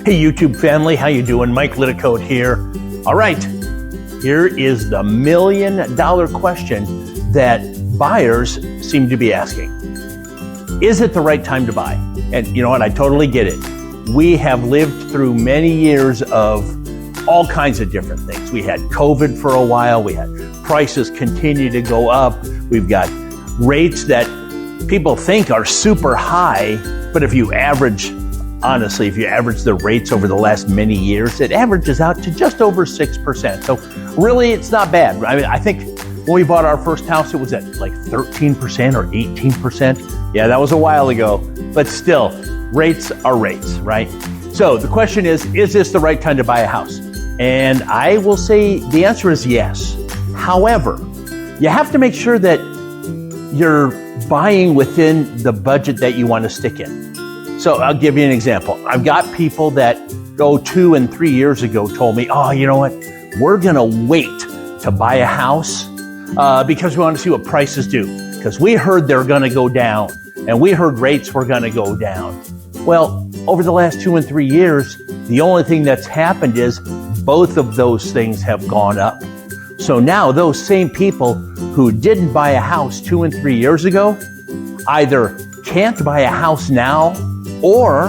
Hey YouTube family, how you doing? Mike Liddicoat here. All right, here is the $1 million question that buyers seem to be asking. Is it the right time to buy? And you know what, I totally get it. We have lived through many years of all kinds of different things. We had COVID for a while, we had prices continue to go up, we've got rates that people think are super high, but if you average, honestly, if you average the rates over the last many years, it averages out to just over 6%. So really, it's not bad. I mean, I think when we bought our first house, it was at like 13% or 18%. Yeah, that was a while ago, but still, rates are rates, right? So the question is this the right time to buy a house? And I will say the answer is yes. However, you have to make sure that you're buying within the budget that you want to stick in. So I'll give you an example. I've got people that 2 and 3 years ago told me, oh, you know what? We're gonna wait to buy a house because we want to see what prices do. Because we heard they're gonna go down and we heard rates were gonna go down. Well, over the last 2 and 3 years, the only thing that's happened is both of those things have gone up. So now those same people who didn't buy a house 2 and 3 years ago either can't buy a house now, or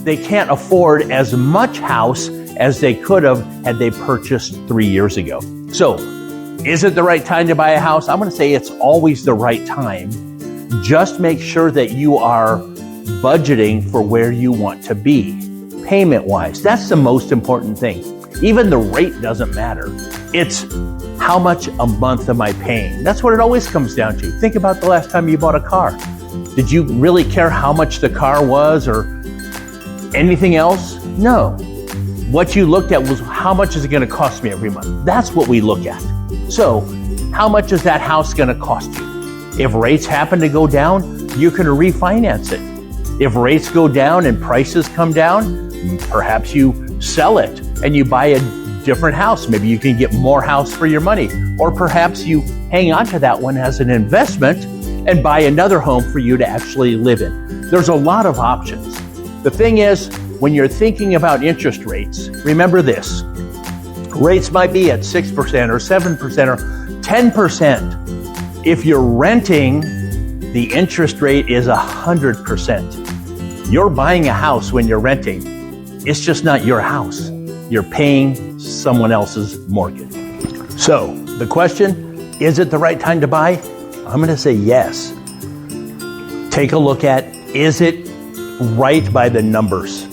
they can't afford as much house as they could have had they purchased 3 years ago. So, is it the right time to buy a house? I'm going to say it's always the right time. Just make sure that you are budgeting for where you want to be, payment-wise. That's the most important thing. Even the rate doesn't matter. It's how much a month am I paying? That's what it always comes down to. Think about the last time you bought a car. Did you really care how much the car was or anything else? No. What you looked at was how much is it going to cost me every month? That's what we look at. So how much is that house going to cost you? If rates happen to go down, you can refinance it. If rates go down and prices come down, perhaps you sell it and you buy a different house. Maybe you can get more house for your money. Or perhaps you hang on to that one as an investment and buy another home for you to actually live in. There's a lot of options. The thing is, when you're thinking about interest rates, remember this. Rates might be at 6% or 7% or 10%. If you're renting, the interest rate is 100%. You're buying a house when you're renting. It's just not your house. You're paying someone else's mortgage. So the question, is it the right time to buy? I'm going to say yes. Take a look at, is it right by the numbers?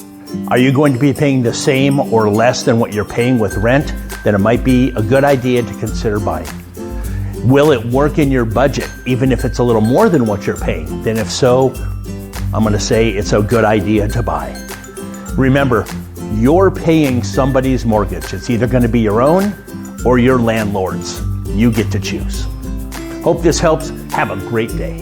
Are you going to be paying the same or less than what you're paying with rent? Then it might be a good idea to consider buying. Will it work in your budget, even if it's a little more than what you're paying? Then if so, I'm going to say it's a good idea to buy. Remember, you're paying somebody's mortgage. It's either going to be your own or your landlord's. You get to choose. Hope this helps. Have a great day.